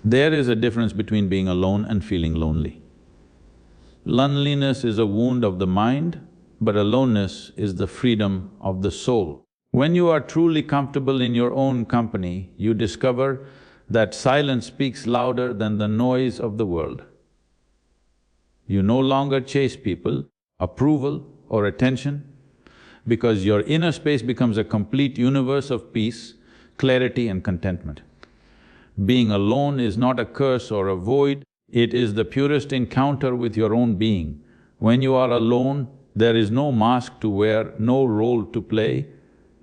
There is a difference between being alone and feeling lonely. Loneliness is a wound of the mind, but aloneness is the freedom of the soul. When you are truly comfortable in your own company, you discover that silence speaks louder than the noise of the world. You no longer chase people, approval or attention, because your inner space becomes a complete universe of peace, clarity and contentment. Being alone is not a curse or a void, it is the purest encounter with your own being. When you are alone, there is no mask to wear, no role to play,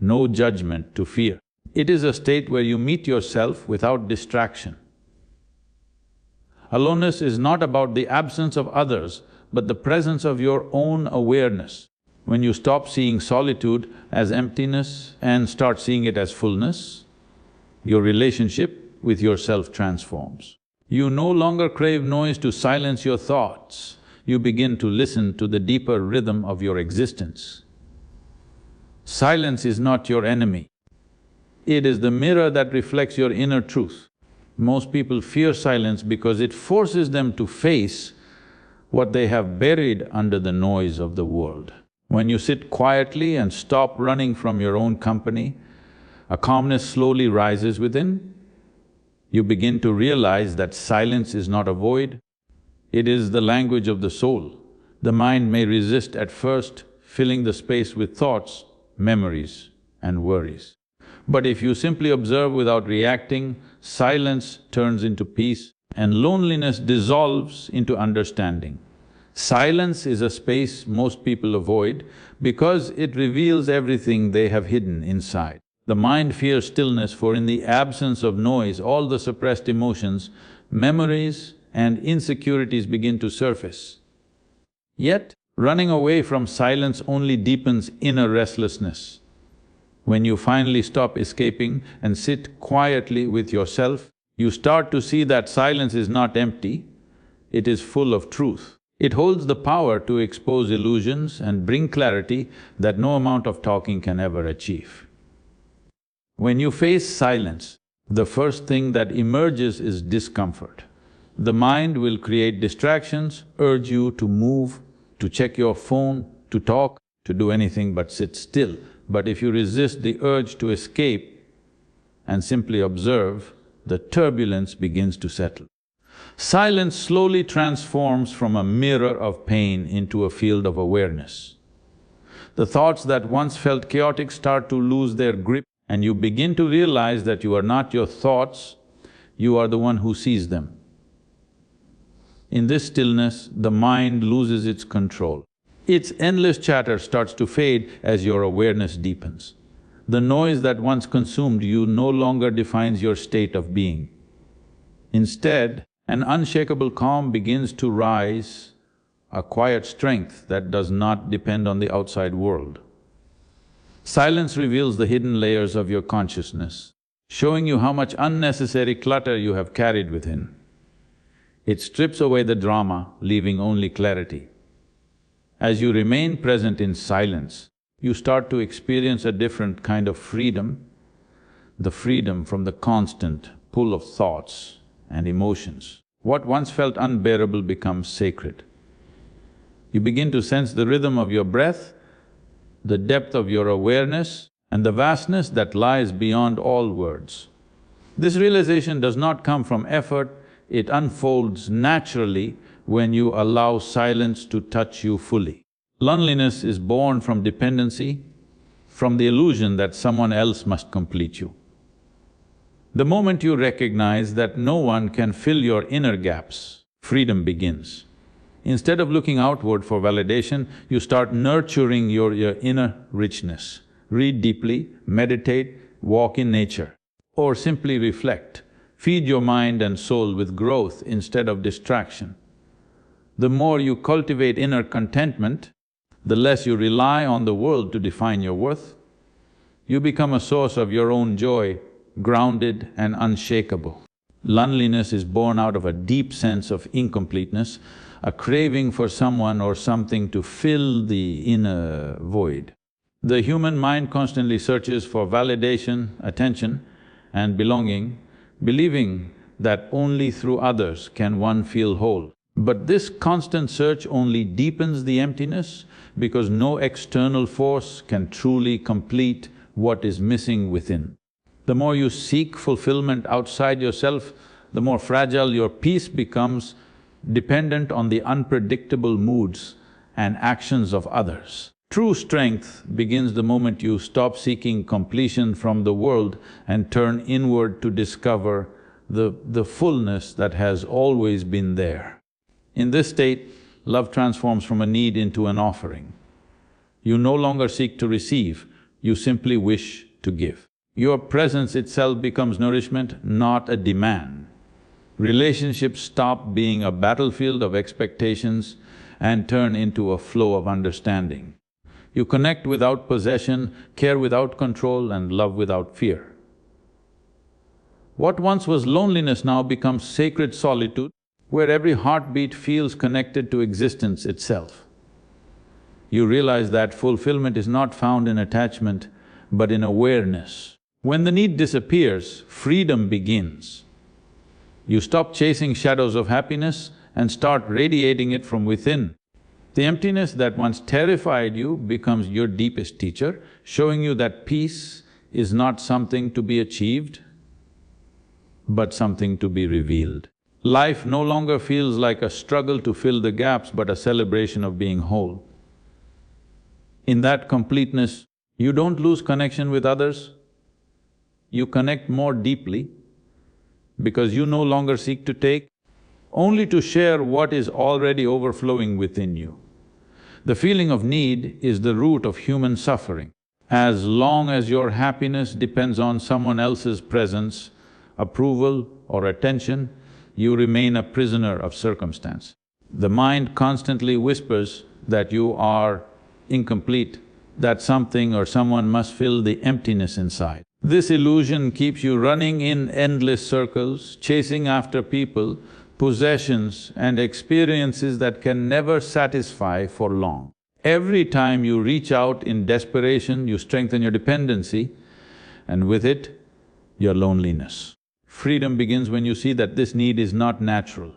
no judgment to fear. It is a state where you meet yourself without distraction. Aloneness is not about the absence of others, but the presence of your own awareness. When you stop seeing solitude as emptiness and start seeing it as fullness, your relationship with yourself transforms. You no longer crave noise to silence your thoughts, you begin to listen to the deeper rhythm of your existence. Silence is not your enemy. It is the mirror that reflects your inner truth. Most people fear silence because it forces them to face what they have buried under the noise of the world. When you sit quietly and stop running from your own company, a calmness slowly rises within. You begin to realize that silence is not a void, it is the language of the soul. The mind may resist at first, filling the space with thoughts, memories and worries. But if you simply observe without reacting, silence turns into peace and loneliness dissolves into understanding. Silence is a space most people avoid because it reveals everything they have hidden inside. The mind fears stillness, for in the absence of noise, all the suppressed emotions, memories and insecurities begin to surface. Yet, running away from silence only deepens inner restlessness. When you finally stop escaping and sit quietly with yourself, you start to see that silence is not empty, it is full of truth. It holds the power to expose illusions and bring clarity that no amount of talking can ever achieve. When you face silence, the first thing that emerges is discomfort. The mind will create distractions, urge you to move, to check your phone, to talk, to do anything but sit still. But if you resist the urge to escape and simply observe, the turbulence begins to settle. Silence slowly transforms from a mirror of pain into a field of awareness. The thoughts that once felt chaotic start to lose their grip, and you begin to realize that you are not your thoughts, you are the one who sees them. In this stillness, the mind loses its control. Its endless chatter starts to fade as your awareness deepens. The noise that once consumed you no longer defines your state of being. Instead, an unshakable calm begins to rise, a quiet strength that does not depend on the outside world. Silence reveals the hidden layers of your consciousness, showing you how much unnecessary clutter you have carried within. It strips away the drama, leaving only clarity. As you remain present in silence, you start to experience a different kind of freedom, the freedom from the constant pull of thoughts and emotions. What once felt unbearable becomes sacred. You begin to sense the rhythm of your breath, the depth of your awareness and the vastness that lies beyond all words. This realization does not come from effort, it unfolds naturally when you allow silence to touch you fully. Loneliness is born from dependency, from the illusion that someone else must complete you. The moment you recognize that no one can fill your inner gaps, freedom begins. Instead of looking outward for validation, you start nurturing your inner richness. Read deeply, meditate, walk in nature, or simply reflect. Feed your mind and soul with growth instead of distraction. The more you cultivate inner contentment, the less you rely on the world to define your worth. You become a source of your own joy, grounded and unshakable. Loneliness is born out of a deep sense of incompleteness, a craving for someone or something to fill the inner void. The human mind constantly searches for validation, attention and belonging, believing that only through others can one feel whole. But this constant search only deepens the emptiness because no external force can truly complete what is missing within. The more you seek fulfillment outside yourself, the more fragile your peace becomes, dependent on the unpredictable moods and actions of others. True strength begins the moment you stop seeking completion from the world and turn inward to discover the fullness that has always been there. In this state, love transforms from a need into an offering. You no longer seek to receive, you simply wish to give. Your presence itself becomes nourishment, not a demand. Relationships stop being a battlefield of expectations and turn into a flow of understanding. You connect without possession, care without control, and love without fear. What once was loneliness now becomes sacred solitude, where every heartbeat feels connected to existence itself. You realize that fulfillment is not found in attachment, but in awareness. When the need disappears, freedom begins. You stop chasing shadows of happiness and start radiating it from within. The emptiness that once terrified you becomes your deepest teacher, showing you that peace is not something to be achieved, but something to be revealed. Life no longer feels like a struggle to fill the gaps, but a celebration of being whole. In that completeness, you don't lose connection with others, you connect more deeply because you no longer seek to take, only to share what is already overflowing within you. The feeling of need is the root of human suffering. As long as your happiness depends on someone else's presence, approval or attention, you remain a prisoner of circumstance. The mind constantly whispers that you are incomplete, that something or someone must fill the emptiness inside. This illusion keeps you running in endless circles, chasing after people, possessions and experiences that can never satisfy for long. Every time you reach out in desperation, you strengthen your dependency, and with it, your loneliness. Freedom begins when you see that this need is not natural.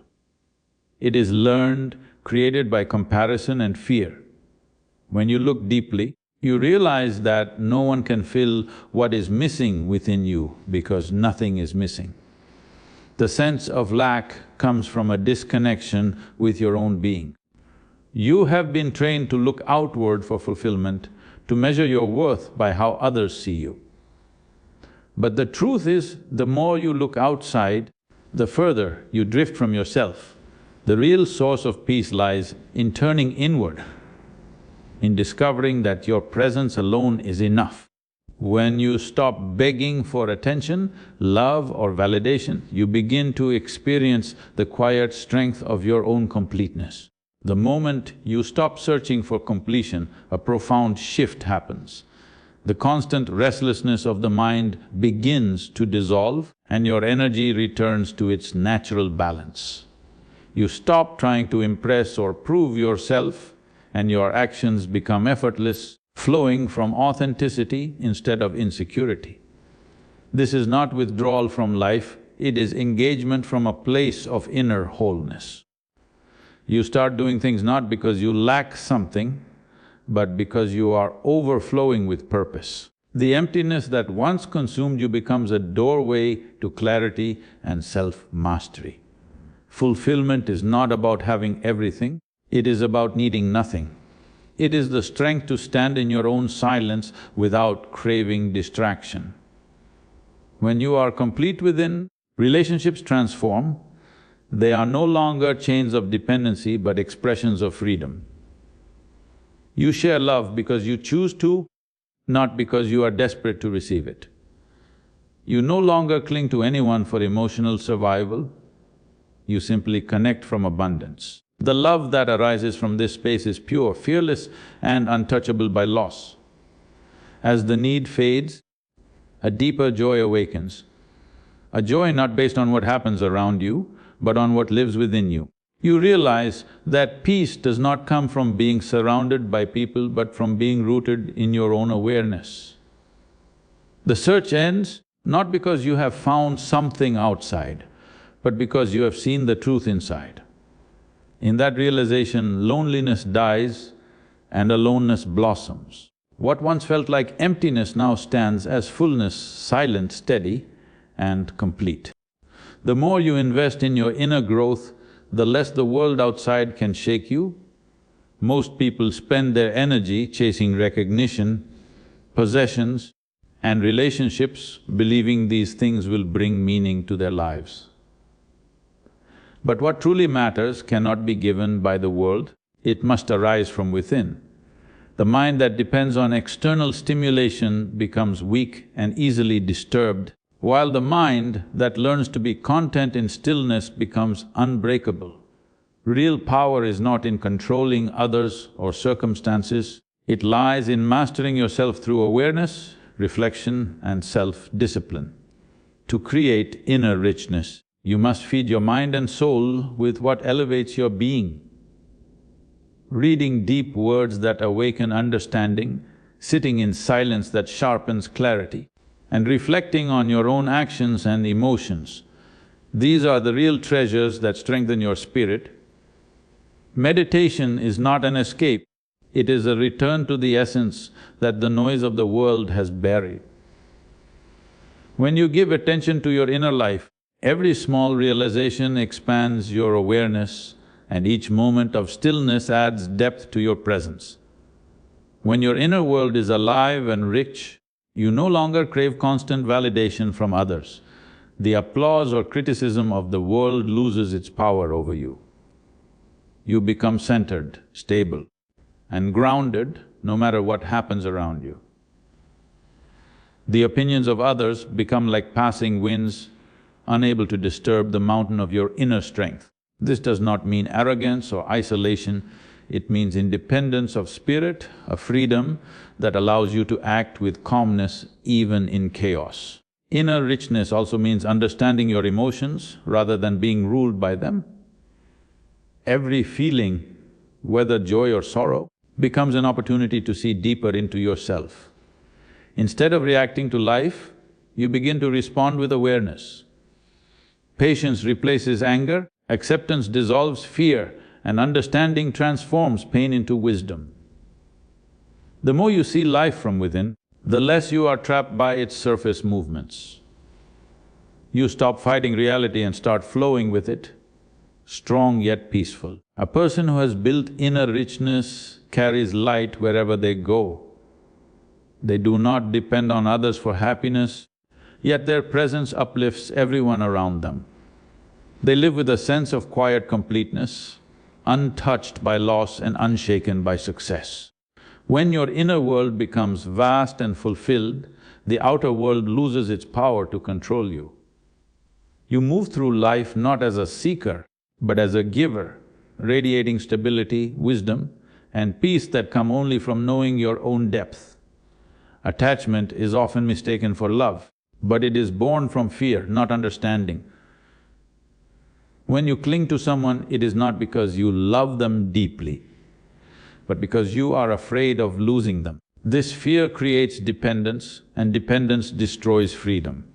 It is learned, created by comparison and fear. When you look deeply, you realize that no one can fill what is missing within you because nothing is missing. The sense of lack comes from a disconnection with your own being. You have been trained to look outward for fulfillment, to measure your worth by how others see you. But the truth is, the more you look outside, the further you drift from yourself. The real source of peace lies in turning inward, in discovering that your presence alone is enough. When you stop begging for attention, love or validation, you begin to experience the quiet strength of your own completeness. The moment you stop searching for completion, a profound shift happens. The constant restlessness of the mind begins to dissolve and your energy returns to its natural balance. You stop trying to impress or prove yourself and your actions become effortless, flowing from authenticity instead of insecurity. This is not withdrawal from life, it is engagement from a place of inner wholeness. You start doing things not because you lack something, but because you are overflowing with purpose. The emptiness that once consumed you becomes a doorway to clarity and self-mastery. Fulfillment is not about having everything, it is about needing nothing. It is the strength to stand in your own silence without craving distraction. When you are complete within, relationships transform. They are no longer chains of dependency but expressions of freedom. You share love because you choose to, not because you are desperate to receive it. You no longer cling to anyone for emotional survival, you simply connect from abundance. The love that arises from this space is pure, fearless and untouchable by loss. As the need fades, a deeper joy awakens. A joy not based on what happens around you, but on what lives within you. You realize that peace does not come from being surrounded by people, but from being rooted in your own awareness. The search ends not because you have found something outside, but because you have seen the truth inside. In that realization, loneliness dies and aloneness blossoms. What once felt like emptiness now stands as fullness, silent, steady and complete. The more you invest in your inner growth, the less the world outside can shake you. Most people spend their energy chasing recognition, possessions and relationships, believing these things will bring meaning to their lives. But what truly matters cannot be given by the world, it must arise from within. The mind that depends on external stimulation becomes weak and easily disturbed, while the mind that learns to be content in stillness becomes unbreakable. Real power is not in controlling others or circumstances, it lies in mastering yourself through awareness, reflection and self-discipline. To create inner richness, you must feed your mind and soul with what elevates your being. Reading deep words that awaken understanding, sitting in silence that sharpens clarity, and reflecting on your own actions and emotions. These are the real treasures that strengthen your spirit. Meditation is not an escape, it is a return to the essence that the noise of the world has buried. When you give attention to your inner life, every small realization expands your awareness and each moment of stillness adds depth to your presence. When your inner world is alive and rich, you no longer crave constant validation from others. The applause or criticism of the world loses its power over you. You become centered, stable and grounded no matter what happens around you. The opinions of others become like passing winds, unable to disturb the mountain of your inner strength. This does not mean arrogance or isolation, it means independence of spirit, a freedom that allows you to act with calmness even in chaos. Inner richness also means understanding your emotions rather than being ruled by them. Every feeling, whether joy or sorrow, becomes an opportunity to see deeper into yourself. Instead of reacting to life, you begin to respond with awareness. Patience replaces anger, acceptance dissolves fear, and understanding transforms pain into wisdom. The more you see life from within, the less you are trapped by its surface movements. You stop fighting reality and start flowing with it, strong yet peaceful. A person who has built inner richness carries light wherever they go. They do not depend on others for happiness, yet their presence uplifts everyone around them. They live with a sense of quiet completeness, untouched by loss and unshaken by success. When your inner world becomes vast and fulfilled, the outer world loses its power to control you. You move through life not as a seeker, but as a giver, radiating stability, wisdom and peace that come only from knowing your own depth. Attachment is often mistaken for love, but it is born from fear, not understanding. When you cling to someone, it is not because you love them deeply, but because you are afraid of losing them. This fear creates dependence, and dependence destroys freedom.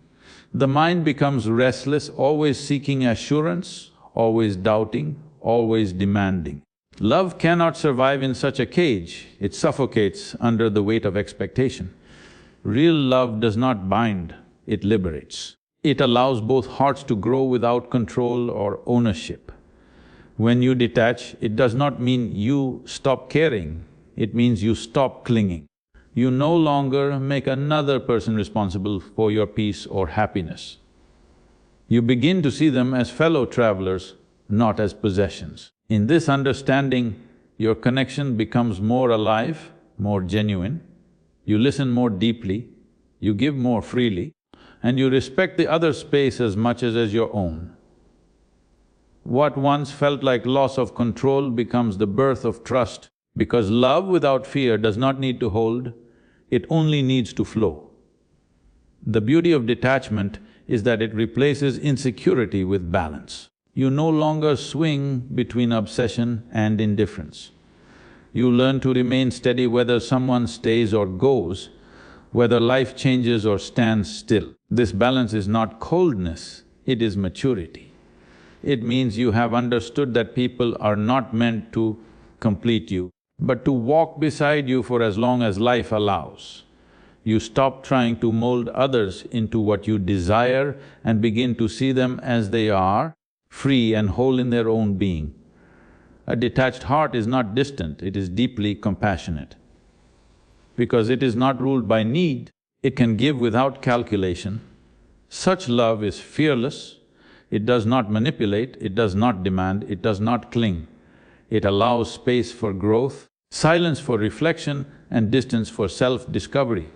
The mind becomes restless, always seeking assurance, always doubting, always demanding. Love cannot survive in such a cage, it suffocates under the weight of expectation. Real love does not bind, it liberates. It allows both hearts to grow without control or ownership. When you detach, it does not mean you stop caring, it means you stop clinging. You no longer make another person responsible for your peace or happiness. You begin to see them as fellow travelers, not as possessions. In this understanding, your connection becomes more alive, more genuine, you listen more deeply, you give more freely, and you respect the other's space as much as your own. What once felt like loss of control becomes the birth of trust, because love without fear does not need to hold, it only needs to flow. The beauty of detachment is that it replaces insecurity with balance. You no longer swing between obsession and indifference. You learn to remain steady whether someone stays or goes, whether life changes or stands still. This balance is not coldness, it is maturity. It means you have understood that people are not meant to complete you, but to walk beside you for as long as life allows. You stop trying to mold others into what you desire and begin to see them as they are, free and whole in their own being. A detached heart is not distant, it is deeply compassionate. Because it is not ruled by need, it can give without calculation. Such love is fearless, it does not manipulate, it does not demand, it does not cling. It allows space for growth, silence for reflection, and distance for self-discovery.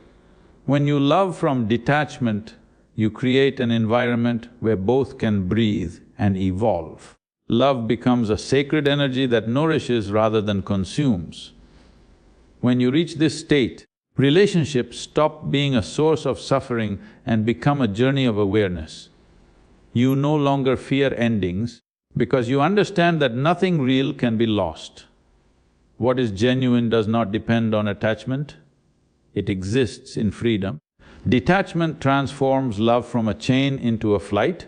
When you love from detachment, you create an environment where both can breathe and evolve. Love becomes a sacred energy that nourishes rather than consumes. When you reach this state, relationships stop being a source of suffering and become a journey of awareness. You no longer fear endings because you understand that nothing real can be lost. What is genuine does not depend on attachment, it exists in freedom. Detachment transforms love from a chain into a flight,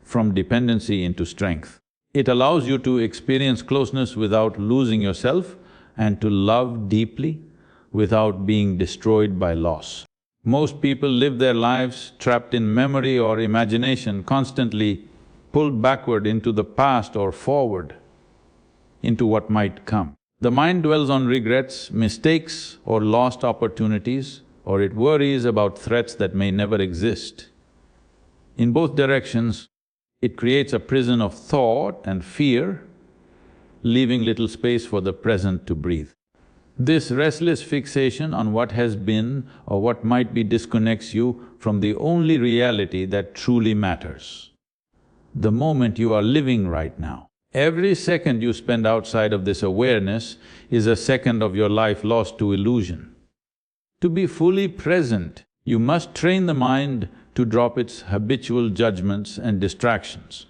from dependency into strength. It allows you to experience closeness without losing yourself and to love deeply without being destroyed by loss. Most people live their lives trapped in memory or imagination, constantly pulled backward into the past or forward into what might come. The mind dwells on regrets, mistakes or lost opportunities, or it worries about threats that may never exist. In both directions, it creates a prison of thought and fear, leaving little space for the present to breathe. This restless fixation on what has been or what might be disconnects you from the only reality that truly matters, the moment you are living right now. Every second you spend outside of this awareness is a second of your life lost to illusion. To be fully present, you must train the mind to drop its habitual judgments and distractions.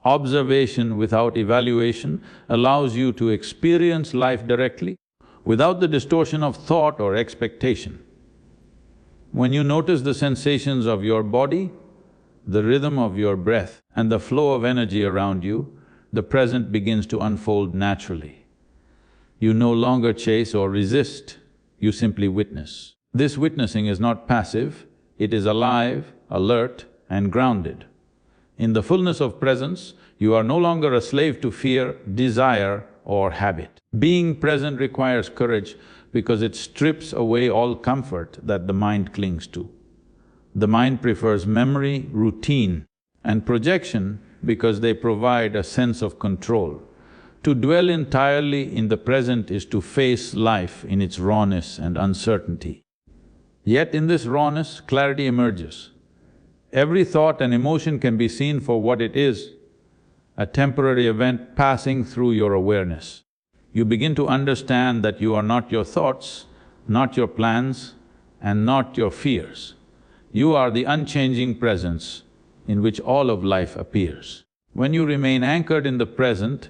Observation without evaluation allows you to experience life directly, without the distortion of thought or expectation. When you notice the sensations of your body, the rhythm of your breath and the flow of energy around you, the present begins to unfold naturally. You no longer chase or resist, you simply witness. This witnessing is not passive, it is alive, alert and grounded. In the fullness of presence, you are no longer a slave to fear, desire or habit. Being present requires courage because it strips away all comfort that the mind clings to. The mind prefers memory, routine and projection because they provide a sense of control. To dwell entirely in the present is to face life in its rawness and uncertainty. Yet in this rawness, clarity emerges. Every thought and emotion can be seen for what it is, a temporary event passing through your awareness. You begin to understand that you are not your thoughts, not your plans, and not your fears. You are the unchanging presence in which all of life appears. When you remain anchored in the present,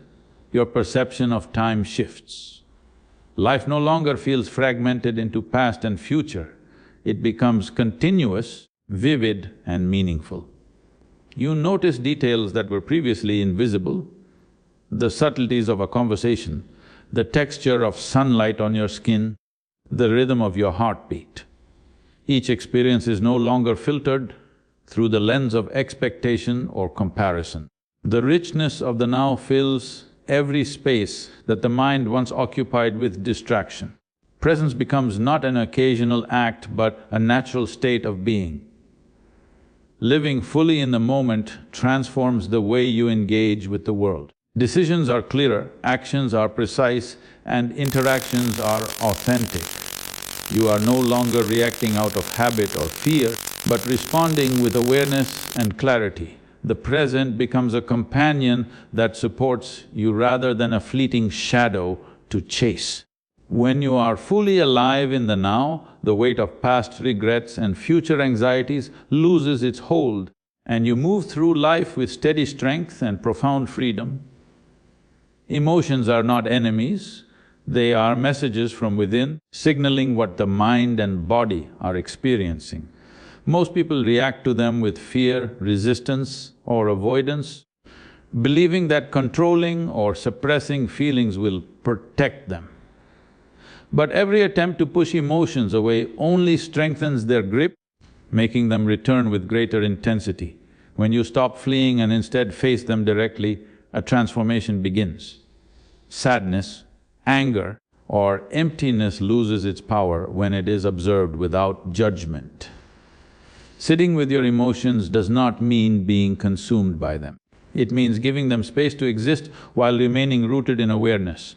your perception of time shifts. Life no longer feels fragmented into past and future, it becomes continuous, vivid and meaningful. You notice details that were previously invisible, the subtleties of a conversation, the texture of sunlight on your skin, the rhythm of your heartbeat. Each experience is no longer filtered through the lens of expectation or comparison. The richness of the now fills every space that the mind once occupied with distraction. Presence becomes not an occasional act but a natural state of being. Living fully in the moment transforms the way you engage with the world. Decisions are clearer, actions are precise, and interactions are authentic. You are no longer reacting out of habit or fear, but responding with awareness and clarity. The present becomes a companion that supports you rather than a fleeting shadow to chase. When you are fully alive in the now, the weight of past regrets and future anxieties loses its hold and you move through life with steady strength and profound freedom. Emotions are not enemies, they are messages from within, signaling what the mind and body are experiencing. Most people react to them with fear, resistance or avoidance. believing that controlling or suppressing feelings will protect them. But every attempt to push emotions away only strengthens their grip, making them return with greater intensity. When you stop fleeing and instead face them directly, a transformation begins. Sadness, anger, or emptiness loses its power when it is observed without judgment. Sitting with your emotions does not mean being consumed by them. It means giving them space to exist while remaining rooted in awareness.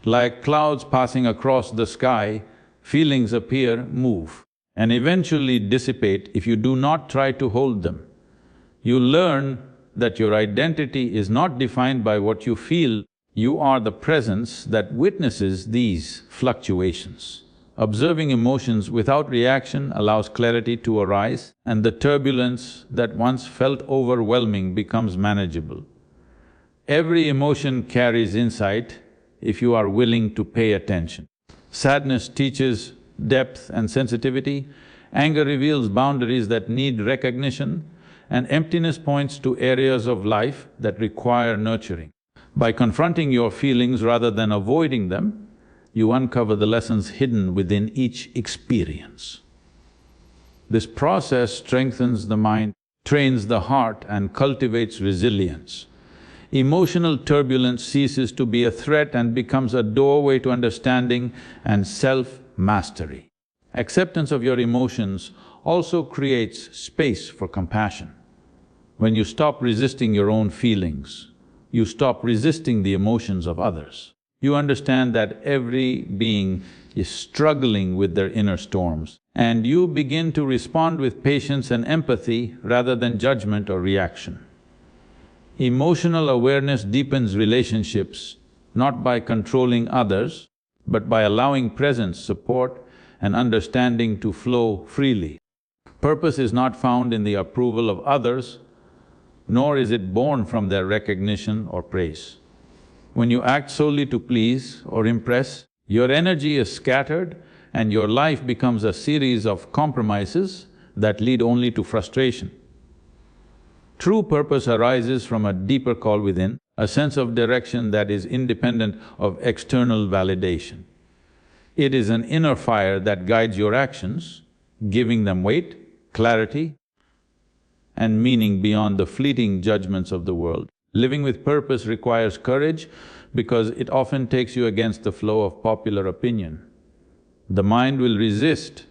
Like clouds passing across the sky, feelings appear, move, and eventually dissipate if you do not try to hold them. You learn that your identity is not defined by what you feel, you are the presence that witnesses these fluctuations. Observing emotions without reaction allows clarity to arise, and the turbulence that once felt overwhelming becomes manageable. Every emotion carries insight if you are willing to pay attention. Sadness teaches depth and sensitivity, anger reveals boundaries that need recognition, and emptiness points to areas of life that require nurturing. By confronting your feelings rather than avoiding them, you uncover the lessons hidden within each experience. This process strengthens the mind, trains the heart, and cultivates resilience. Emotional turbulence ceases to be a threat and becomes a doorway to understanding and self-mastery. Acceptance of your emotions also creates space for compassion. When you stop resisting your own feelings, you stop resisting the emotions of others. You understand that every being is struggling with their inner storms, and you begin to respond with patience and empathy rather than judgment or reaction. Emotional awareness deepens relationships, not by controlling others, but by allowing presence, support, and understanding to flow freely. Purpose is not found in the approval of others, nor is it born from their recognition or praise. When you act solely to please or impress, your energy is scattered and your life becomes a series of compromises that lead only to frustration. True purpose arises from a deeper call within, a sense of direction that is independent of external validation. It is an inner fire that guides your actions, giving them weight, clarity, and meaning beyond the fleeting judgments of the world. Living with purpose requires courage because it often takes you against the flow of popular opinion. The mind will resist,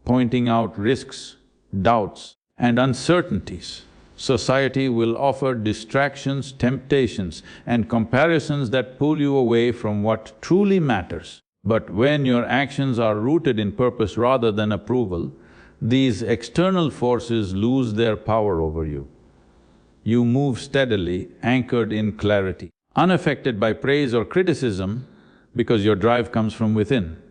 pointing out risks, doubts, and uncertainties. Society will offer distractions, temptations, and comparisons that pull you away from what truly matters. But when your actions are rooted in purpose rather than approval, these external forces lose their power over you. You move steadily, anchored in clarity, unaffected by praise or criticism because your drive comes from within.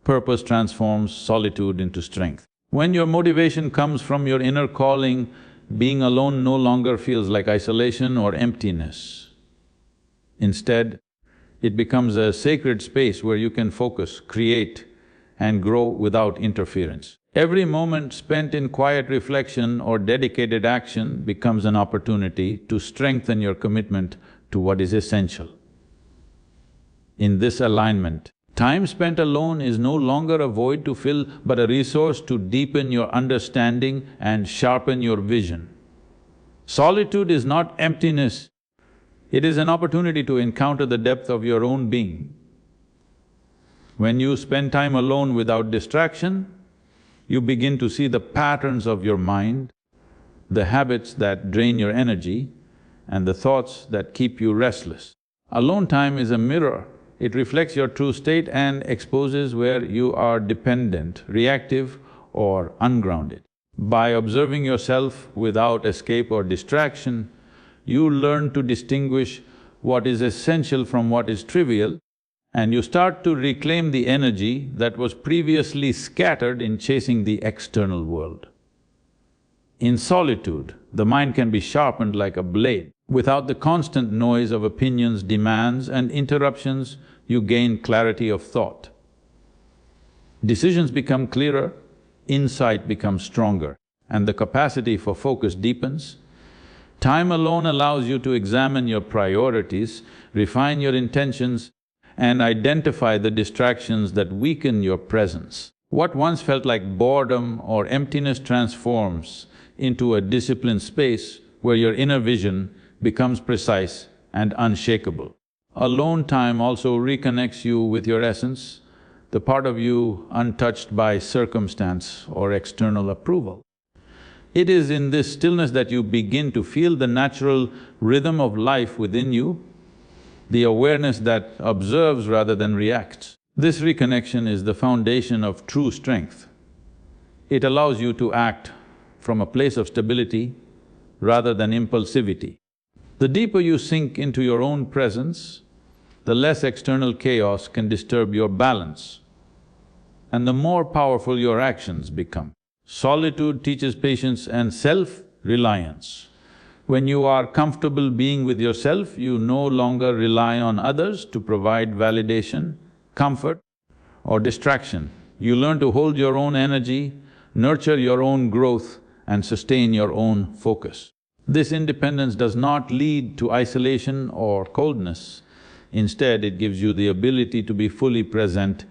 Purpose transforms solitude into strength. When your motivation comes from your inner calling, being alone no longer feels like isolation or emptiness. Instead, it becomes a sacred space where you can focus, create, and grow without interference. Every moment spent in quiet reflection or dedicated action becomes an opportunity to strengthen your commitment to what is essential. In this alignment, time spent alone is no longer a void to fill, but a resource to deepen your understanding and sharpen your vision. Solitude is not emptiness, it is an opportunity to encounter the depth of your own being. When you spend time alone without distraction, you begin to see the patterns of your mind, the habits that drain your energy, and the thoughts that keep you restless. Alone time is a mirror. It reflects your true state and exposes where you are dependent, reactive, or ungrounded. By observing yourself without escape or distraction, you learn to distinguish what is essential from what is trivial, and you start to reclaim the energy that was previously scattered in chasing the external world. In solitude, the mind can be sharpened like a blade. Without the constant noise of opinions, demands, and interruptions, you gain clarity of thought. Decisions become clearer, insight becomes stronger, and the capacity for focus deepens. Time alone allows you to examine your priorities, refine your intentions, and identify the distractions that weaken your presence. What once felt like boredom or emptiness transforms into a disciplined space where your inner vision becomes precise and unshakable. Alone time also reconnects you with your essence, the part of you untouched by circumstance or external approval. It is in this stillness that you begin to feel the natural rhythm of life within you, the awareness that observes rather than reacts. This reconnection is the foundation of true strength. It allows you to act from a place of stability rather than impulsivity. The deeper you sink into your own presence, the less external chaos can disturb your balance, and the more powerful your actions become. Solitude teaches patience and self-reliance. When you are comfortable being with yourself, you no longer rely on others to provide validation, comfort, or distraction. You learn to hold your own energy, nurture your own growth, and sustain your own focus. This independence does not lead to isolation or coldness. Instead, it gives you the ability to be fully present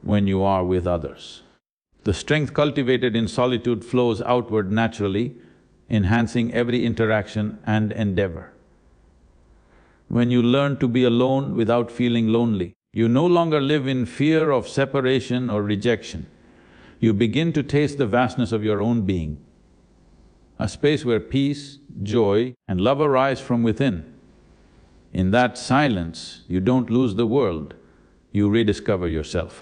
when you are with others. The strength cultivated in solitude flows outward naturally, enhancing every interaction and endeavor. When you learn to be alone without feeling lonely, you no longer live in fear of separation or rejection. You begin to taste the vastness of your own being, a space where peace, joy, and love arise from within. In that silence, you don't lose the world, you rediscover yourself.